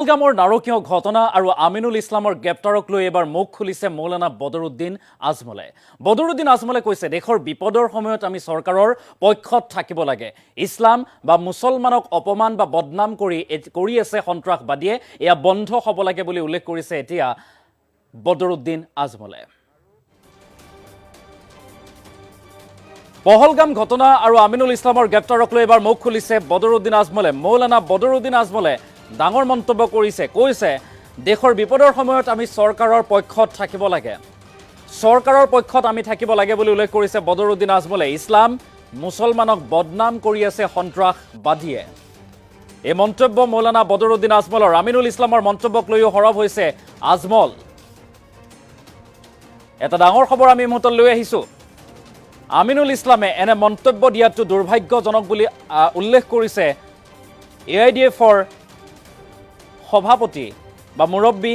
পহলগামৰ নাৰকীয় ঘটনা আৰু আমিনুল ইছলামৰ গ্ৰেপ্তাৰক লৈ এবাৰ মুখ খুলিছে মৌলানা বদৰুদ্দিন আজমলে। বদৰুদ্দিন আজমলে কৈছে, দেশৰ বিপদৰ সময়ত আমি চৰকাৰৰ পক্ষত থাকিব লাগে। ইছলাম বা মুছলমানক অপমান বা বদনাম কৰি আছে সন্ত্ৰাসবাদীয়ে, এয়া বন্ধ হ'ব লাগে বুলি উল্লেখ কৰিছে এতিয়া বদৰুদ্দিন আজমলে। পহলগাম ঘটনা আৰু আমিনুল ইছলামৰ গ্ৰেপ্তাৰক লৈ এবাৰ মুখ খুলিছে বদৰুদ্দিন আজমলে। মৌলানা বদৰুদ্দিন আজমলে ডাঙৰ মন্তব্য কৰিছে, কৈছে দেশৰ বিপদৰ সময়ত আমি চৰকাৰৰ পক্ষত থাকিব লাগে। চৰকাৰৰ পক্ষত আমি থাকিব লাগে বুলি উল্লেখ কৰিছে বদৰুদ্দিন আজমলে। ইছলাম মুছলমানক বদনাম কৰি আছে সন্ত্ৰাসবাদীয়ে। এই মন্তব্য মৌলানা বদৰুদ্দিন আজমলৰ। আমিনুল ইছলামৰ মন্তব্যক লৈও সৰব হৈছে আজমল। এটা ডাঙৰ খবৰ আমি এই মুহূৰ্তত লৈ আহিছোঁ। আমিনুল ইছলামে এনে মন্তব্য দিয়াটো দুৰ্ভাগ্যজনক বুলি উল্লেখ কৰিছে AIDFৰ সভাপতি বা মুৰব্বী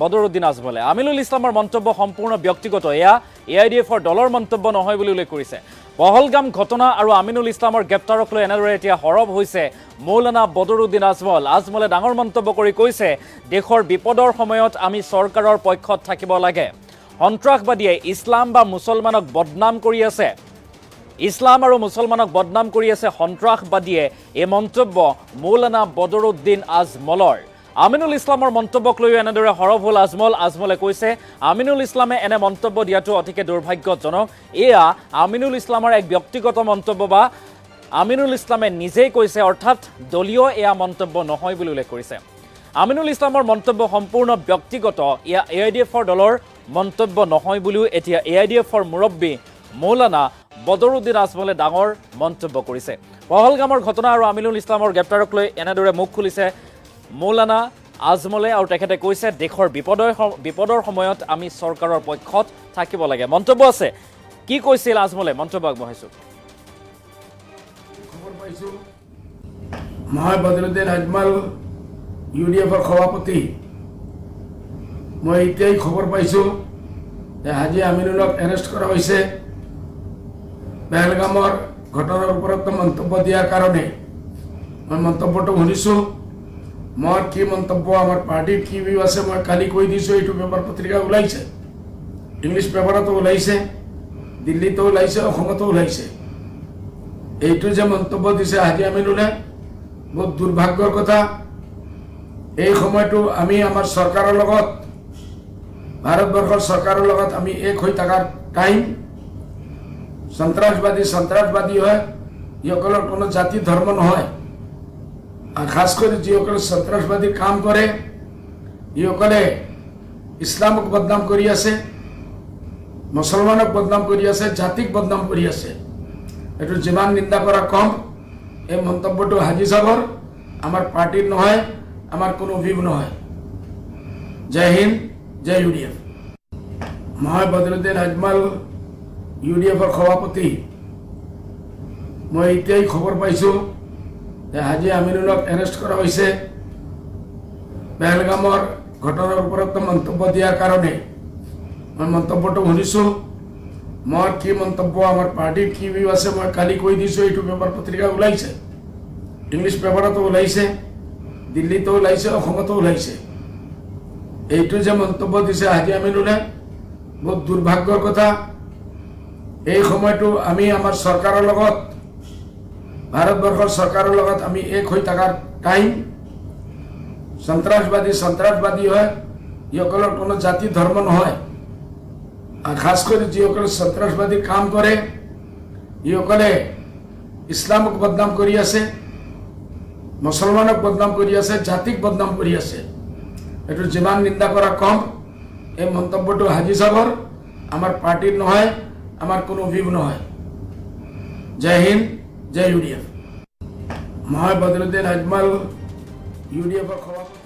বদৰুদ্দিন আজমলে। আমিনুল ইছলামৰ মন্তব্য সম্পূৰ্ণ ব্যক্তিগত, এয়া AIDFৰ দলৰ মন্তব্য নহয় বুলি উল্লেখ কৰিছে। পহলগাম ঘটনা আৰু আমিনুল ইছলামৰ গ্ৰেপ্তাৰক লৈ এনেদৰে এতিয়া সৰব হৈছে মৌলানা বদৰুদ্দিন আজমল। আজমলে ডাঙৰ মন্তব্য কৰি কৈছে, দেশৰ বিপদৰ সময়ত আমি চৰকাৰৰ পক্ষত থাকিব লাগে। সন্ত্ৰাসবাদীয়ে ইছলাম বা মুছলমানক বদনাম কৰি আছে। ইছলাম আৰু মুছলমানক বদনাম কৰি আছে সন্ত্ৰাসবাদীয়ে। এই মন্তব্য মৌলানা বদৰুদ্দিন আজমলৰ। আমিনুল ইছলামৰ মন্তব্যক লৈও এনেদৰে সৰব হ'ল আজমল। আজমলে কৈছে, আমিনুল ইছলামে এনে মন্তব্য দিয়াটো অতিকে দুৰ্ভাগ্যজনক। এয়া আমিনুল ইছলামৰ এক ব্যক্তিগত মন্তব্য বা আমিনুল ইছলামে নিজেই কৈছে, অৰ্থাৎ দলীয় এয়া মন্তব্য নহয় বুলি উল্লেখ কৰিছে। আমিনুল ইছলামৰ মন্তব্য সম্পূৰ্ণ ব্যক্তিগত, এয়া AIDFৰ দলৰ মন্তব্য নহয় বুলিও এতিয়া AIDFৰ মুৰব্বী মৌলানা বদৰুদ্দিন আজমলে ডাঙৰ মন্তব্য কৰিছে। পহলগামৰ ঘটনা আৰু আমিনুল ইছলামৰ গ্ৰেপ্তাৰক লৈ এনেদৰে মুখ খুলিছে মৌলানা আজমলে আৰু তেখেতে কৈছে, দেশৰ বিপদৰ সময়ত আমি চৰকাৰৰ পক্ষত থাকিব লাগে। মন্তব্য আছে, কি কৈছিল আজমলে, মন্তব্য আগবঢ়াইছোঁ। খবৰ পাইছোঁ, মই বদৰুদ্দিন আজমল UDFৰ সভাপতি। মই এতিয়াই খবৰ পাইছোঁ যে হাজী আমিনুলক এৰেষ্ট কৰা হৈছে পহলগামৰ ঘটনাৰ ওপৰত মন্তব্য দিয়াৰ কাৰণে। মই মন্তব্যটো শুনিছোঁ। মোৰ কি মন্তব্য, আমাৰ পাৰ্টিৰ কি ভিউ আছে মই কালি কৈ দিছোঁ। এইটো পেপাৰ পত্ৰিকা ওলাইছে, ইংলিছ পেপাৰতো ওলাইছে, দিল্লীতো ওলাইছে, অসমতো ওলাইছে। এইটো যে মন্তব্য দিছে হাজী আমিনুলে, বহুত দুৰ্ভাগ্যৰ কথা। এই সময়টো আমি আমাৰ চৰকাৰৰ লগত, ভাৰতবৰ্ষৰ চৰকাৰৰ লগত আমি এক হৈ থকাৰ টাইম। সন্ত্ৰাসবাদী হয়, ইসকলৰ কোনো জাতি ধৰ্ম নহয়। খাস কৰি যিসকলে সন্ত্ৰাসবাদীৰ কাম কৰে, ইসকলে ইছলামক বদনাম কৰি আছে, মুছলমানক বদনাম কৰি আছে, জাতিক বদনাম কৰি আছে। এইটো যিমান নিন্দা কৰা কম। এই মন্তব্যটো হাজী সাহেবৰ, আমাৰ পাৰ্টিৰ নহয়, আমাৰ কোনো ভিউ নহয়। জয় হিন্দ, জয় UDF। মই বদৰুদ্দিন আজমল UDFৰ সভাপতি। মই এতিয়াই খবৰ পাইছোঁ যে হাজী আমিনুলক এৰেষ্ট কৰা হৈছে পহলগামৰ ঘটনাৰ ওপৰত মন্তব্য দিয়াৰ কাৰণে। মই মন্তব্যটো শুনিছোঁ। মোৰ কি মন্তব্য, আমাৰ পাৰ্টিৰ কি ভিউ আছে মই কালি কৈ দিছোঁ। এইটো পেপাৰ পত্ৰিকা ওলাইছে, ইংলিছ পেপাৰতো ওলাইছে, দিল্লীতো ওলাইছে, অসমতো ওলাইছে। এইটো যে মন্তব্য দিছে হাজী আমিনুলে, বহুত দুৰ্ভাগ্যৰ কথা। এই সময়টো আমি আমাৰ চৰকাৰৰ লগত, ভাৰতবৰ্ষৰ চৰকাৰৰ লগত আমি এক হৈ থকাৰ টাইম। সন্ত্ৰাসবাদী হয়, ইসকলৰ কোনো জাতি ধৰ্ম নহয়। খাস কৰি যিসকলে সন্ত্ৰাসবাদীৰ কাম কৰে, ইসকলে ইছলামক বদনাম কৰি আছে, মুছলমানক বদনাম কৰি আছে, জাতিক বদনাম কৰি আছে। এইটো যিমান নিন্দা কৰা কম। এই মন্তব্যটো হাজী সাহেবৰ, আমাৰ পাৰ্টিৰ নহয়, আমাৰ কোনো ভিউ নহয়। জয় হিন্দ, জয় UDF। মই বদৰুদ্দিন আজমল UDFৰ সভাপতি।